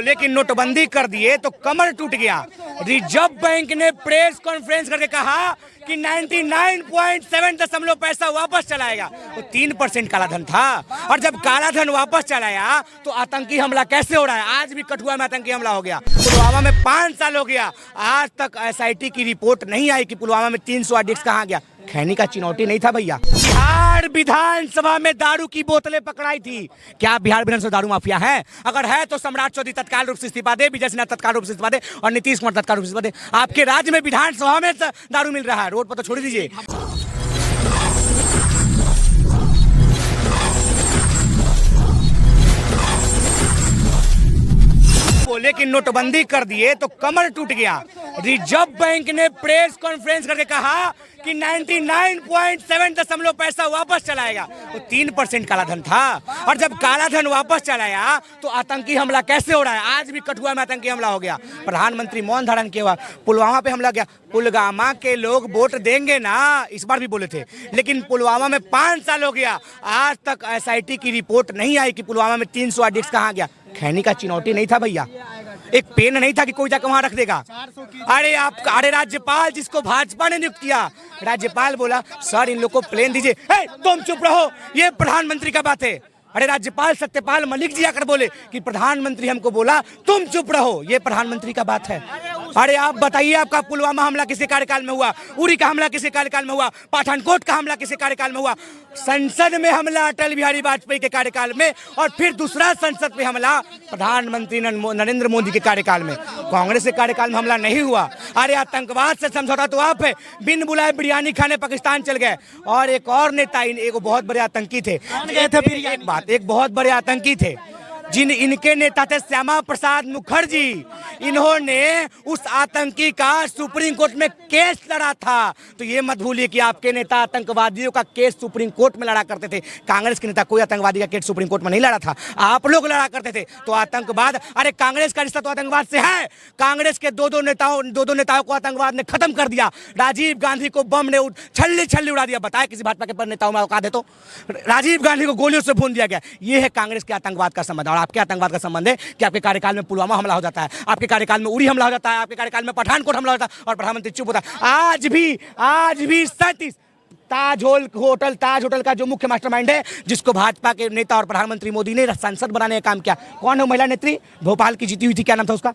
बोले कि नोटबंदी कर दिए तो कमर टूट गया। रिजर्व बैंक ने प्रेस कॉन्फ्रेंस करके कहा कि 99.7 पैसा वापस चलाएगा। तो 3% काला धन था, और जब काला धन वापस चलाया तो आतंकी हमला कैसे हो रहा है? आज भी कठुआ में आतंकी हमला हो गया। पुलवामा में 5 साल हो गया, आज तक SIT की रिपोर्ट नहीं आई कि पुलवामा में 300 आरडीएक्स कहाँ गया। खैनी का चिनौटी नहीं था भैया। बिहार विधानसभा में दारू की बोतलें पकड़ाई थी। क्या बिहार विधानसभा दारू माफिया है? अगर है तो सम्राट चौधरी तत्काल रूप से इस्तीफा दे, विजय सिन्हा तत्काल रूप से इस्तीफा दे, और नीतीश कुमार तत्काल रूप से इस्तीफा दे। आपके राज्य में विधानसभा में दारू मिल रहा है, रोड पर तो छोड़ दीजिए। बोले कि नोटबंदी कर दिए तो कमर टूट गया। रिजर्व बैंक ने प्रेस कॉन्फ्रेंस करके कहा कि 99.7 पैसा वापस चलाएगा। तो 3% काला धन था, और जब काला धन वापस चलाया तो आतंकी हमला कैसे हो रहा है? आज भी कठुआ में आतंकी हमला हो गया। प्रधानमंत्री मौन धारण किया हुआ, पुलवामा पे हमला गया। पुलवामा के लोग वोट देंगे ना, इस बार भी बोले थे, लेकिन पुलवामा में 5 साल हो गया, आज तक SIT की रिपोर्ट नहीं आई कि पुलवामा में 300 आरडीएक्स कहाँ गया। खैनी का चिनौटी नहीं था भैया, एक पेन नहीं था कि कोई जाकर वहां रख देगा। अरे राज्यपाल जिसको भाजपा ने नियुक्त किया, राज्यपाल बोला सर इन लोग को प्लेन दीजिए। तुम चुप रहो, ये प्रधानमंत्री का बात है। अरे राज्यपाल सत्यपाल मलिक जी आकर बोले कि प्रधानमंत्री हमको बोला तुम चुप रहो, ये प्रधानमंत्री का बात है। अरे आप बताइए, आपका पुलवामा हमला किसी कार्यकाल में हुआ? उरी का हमला किसी कार्यकाल में हुआ? पठानकोट का हमला किसी कार्यकाल में हुआ? संसद में हमला अटल बिहारी वाजपेयी के कार्यकाल में, और फिर दूसरा संसद में हमला प्रधानमंत्री नरेंद्र मोदी के कार्यकाल में। कांग्रेस के कार्यकाल में हमला नहीं हुआ। अरे आतंकवाद से समझौता तो आप है, बिन बुलाए बिरयानी खाने पाकिस्तान चल गए। और एक और नेता, एक बहुत बड़े आतंकी थे, एक बहुत बड़े आतंकी थे इनके नेता थे श्यामा प्रसाद मुखर्जी। इन्होंने उस आतंकी का सुप्रीम कोर्ट में केस लड़ा था। तो ये मत भूलिए कि आपके नेता आतंकवादियों का केस सुप्रीम कोर्ट में लड़ा करते थे। कांग्रेस के नेता कोई आतंकवादी का केस सुप्रीम कोर्ट में नहीं लड़ा था, आप लोग लड़ा करते थे। तो आतंकवाद, अरे कांग्रेस का रिश्ता तो आतंकवाद से है। कांग्रेस के दो नेताओं को आतंकवाद ने खत्म कर दिया। राजीव गांधी को बम ने छल्ली उड़ा दिया। बताए किसी भाजपा के नेताओं में औकात है? तो राजीव गांधी को गोलियों से भून दिया गया। ये है कांग्रेस के आतंकवाद का संबंध। और आपके आतंकवाद का संबंध है कि आपके कार्यकाल में पुलवामा हमला हो जाता है, आपके कार्यकाल में उरी हमला हो जाता है, आपके कार्यकाल में पठानकोट हमला होता है, और प्रधानमंत्री चुप होता है। आज भी 37 ताज होटल का जो मुख्य मास्टरमाइंड है, जिसको भाजपा के नेता और प्रधानमंत्री मोदी ने सांसद बनाने का काम किया, कौन है महिला नेत्री? भोपाल की जीती हुई थी, क्या नाम था उसका?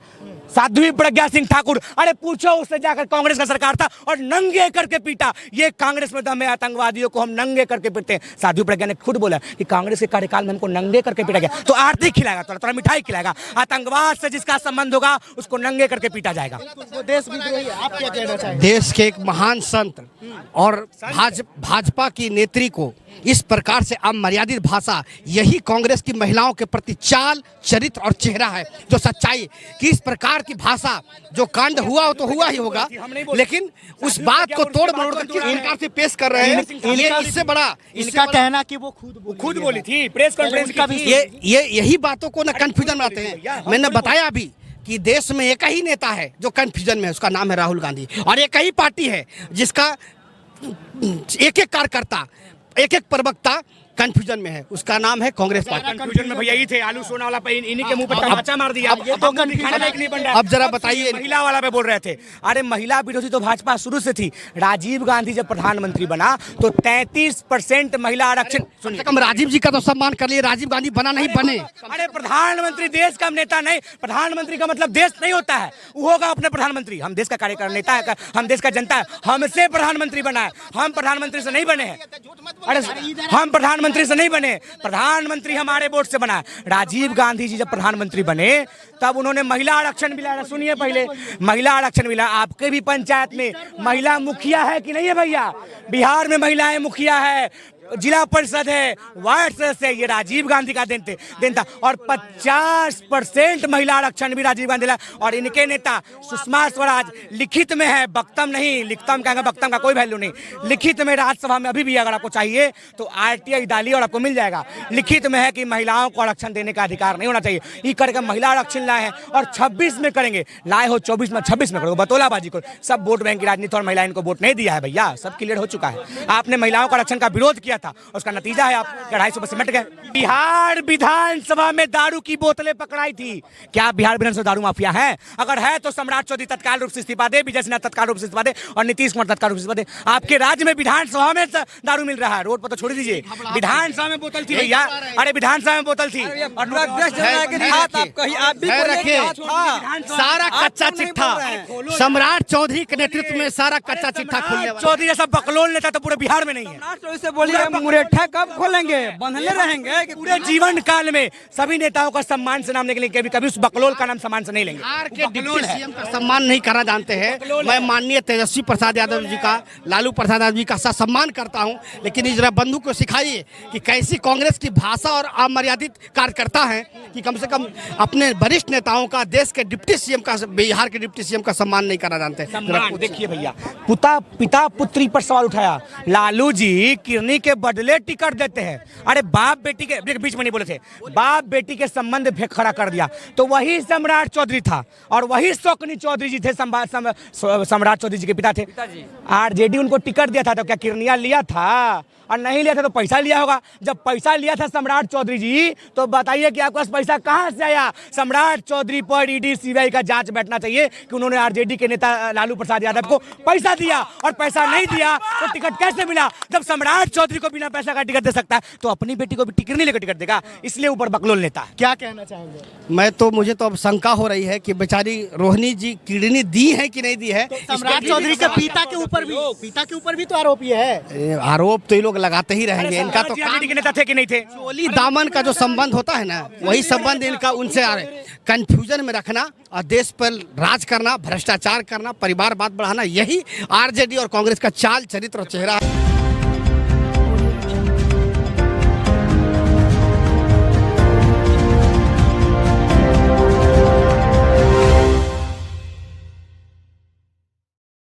साध्वी प्रज्ञा सिंह ठाकुर। अरे पूछो उससे जाकर, कांग्रेस का सरकार था और नंगे करके पीटा। ये कांग्रेस में दम है, आतंकवादियों को हम नंगे करके पीटते हैं। साध्वी प्रज्ञा ने खुद बोला कि कांग्रेस के कार्यकाल में हमको नंगे करके पीटा गया। तो आरती खिलाएगा, थोड़ा मिठाई खिलाएगा। आतंकवाद से जिसका संबंध होगा उसको नंगे करके पीटा जाएगा। आप क्या कहना चाहेंगे? देश के एक महान संत और भाजपा की नेत्री को इस प्रकार से अमर्यादित भाषा, यही कांग्रेस की महिलाओं के प्रति चाल, चरित्र और चेहरा है, जो सच्चाई कि इस प्रकार की भाषा, जो कांड हुआ हो तो हुआ ही होगा, लेकिन उस बात को तोड़ मरोड़ कर किस प्रकार से पेश कर रहे हैं, ये इससे बड़ा इनका कहना कि वो खुद बोली थी प्रेस कॉन्फ्रेंस का भी। ये यही बातों को ना कंफ्यूजन बनाते हैं। मैंने बताया अभी कि देश में एक ही नेता है जो कंफ्यूजन में है, उसका नाम है राहुल गांधी। और एक ही पार्टी है जिसका एक कार्यकर्ता, एक प्रवक्ता कंफ्यूजन में है, उसका नाम है कांग्रेस पार्टी। कंफ्यूजन में भैया ही थे, आलू सोना वाला पे इन्हीं के मुंह पे तमाचा मार दिया। अब तो खाने लायक नहीं बन रहा है। अब जरा बताइए, महिला वाला पे बोल रहे थे। अरे महिला विरोधी तो भाजपा शुरू से थी। राजीव गांधी जब प्रधानमंत्री बना तो 33% महिला आरक्षण। सुनिए, कम राजीव जी का तो सम्मान कर लिए, राजीव गांधी बना नहीं बने। अरे प्रधानमंत्री देश का नेता नहीं, प्रधानमंत्री का मतलब देश नहीं होता है, वो होगा अपने प्रधानमंत्री। हम देश का कार्यकर्ता नेता है, हम देश का जनता है, हमसे प्रधानमंत्री बना है, हम प्रधानमंत्री से नहीं बने हैं। अरे हम प्रधानमंत्री से नहीं बने, प्रधानमंत्री हमारे वोट से बना है। राजीव गांधी जी जब प्रधानमंत्री बने तब उन्होंने महिला आरक्षण मिला। सुनिए, पहले महिला आरक्षण मिला। आपके भी पंचायत में महिला मुखिया है कि नहीं है भैया? बिहार में महिलाएं मुखिया है, जिला परिषद है, वार्ड सदस्य है, ये राजीव गांधी का देन था। और 50% महिला आरक्षण भी राजीव गांधी। और इनके नेता सुषमा स्वराज लिखित में है, वक्तव्य नहीं, लिखतम कहेंगे, वक्तव्य का कोई वैल्यू नहीं। लिखित में राज्यसभा में अभी भी अगर आपको चाहिए तो RTI डालिए और आपको मिल जाएगा। लिखित में है कि महिलाओं को आरक्षण देने का अधिकार नहीं होना चाहिए। ये करके महिला आरक्षण लाए हैं और 26 में करेंगे। लाए हो 24 में, 26 में करोगे, बतौलाबाजी को। सब वोट बैंक की राजनीति और महिला इनको वोट नहीं दिया है भैया, सब क्लियर हो चुका है। आपने महिलाओं का आरक्षण का विरोध किया था। था, उसका नतीजा है आप 250 से सिमट गए। बिहार विधानसभा में दारू की बोतलें पकड़ाई थी। क्या बिहार विधानसभा दारू माफिया है? अगर है तो सम्राट चौधरी तत्काल रूप से इस्तीफा दे, विजय सिन्हा तत्काल रूप से इस्तीफा दे और नीतीश कुमार तत्काल रूप से इस्तीफा दे। आपके राज्य में विधानसभा में दारू मिल रहा है, रोड पर तो छोड़ दीजिए। विधानसभा में बोतल थी भैया, अरे विधानसभा में बोतल थी। सारा कच्चा चिट्ठा सम्राट चौधरी के नेतृत्व में सारा कच्चा चिट्ठा खुलने वाला। चौधरी जैसा बकलोल नेता तो पूरे बिहार में नहीं है। से बोलिए मुरेठा कब खोलेंगे? बंधले रहेंगे पूरे जीवन काल में सभी नेताओं का सम्मान से नाम लेंगे, कभी कभी उस बकलोल का नाम सम्मान से नहीं लेंगे। बिहार के डिप्टी सीएम का सम्मान नहीं करना जानते हैं। मैं माननीय तेजस्वी प्रसाद यादव जी का, लालू प्रसाद यादव जी का सम्मान करता हूं, लेकिन इस जरा बंधु को सिखाइए कि कैसी कांग्रेस की भाषा और अमर्यादित कार्यकर्ता है कि कम से कम अपने वरिष्ठ नेताओं का, देश के डिप्टी सीएम का, बिहार के डिप्टी सीएम का सम्मान नहीं करना जानते। देखिए भैया, पिता पुत्री पर सवाल उठाया। लालू जी किरनी के बदले टिकट देते हैं। अरे बाप बेटी के बीच में नहीं बोले थे, बाप बेटी के संबंध फेंक खड़ा कर दिया तो वही सम्राट चौधरी था और वही शौकनी चौधरी जी थे, सम्राट चौधरी जी के पिता थे। आरजेडी उनको टिकट दिया था तो क्या किरनिया लिया था? और नहीं लिया था तो पैसा लिया होगा। जब पैसा लिया था सम्राट चौधरी जी तो बताइए कि आपके पास पैसा कहां से आया? सम्राट चौधरी पर ईडी सीबीआई का जांच बैठना चाहिए कि उन्होंने आरजेडी के नेता लालू प्रसाद यादव को पैसा दिया और पैसा नहीं दिया तो टिकट कैसे मिला? जब सम्राट चौधरी को बिना पैसा का टिकट दे सकता है तो अपनी बेटी को भी टिकट नहीं लेकर टिकट देगा, इसलिए ऊपर बकलोल नेता। क्या कहना चाहेंगे? मुझे तो अब शंका हो रही है कि बेचारी रोहिणी जी किडनी दी है कि नहीं दी है। सम्राट चौधरी के पिता के ऊपर भी तो आरोप ये है। आरोप तो ये लोग लगाते ही रहेंगे। इनका तो आरजेडी के नेता थे कि नहीं थे? चोली दामन का जो संबंध होता है ना, वही संबंध इनका उनसे कंफ्यूजन में रखना और देश पर राज करना, भ्रष्टाचार करना, परिवारवाद बढ़ाना, यही आरजेडी और कांग्रेस का चाल, चरित्र और चेहरा है।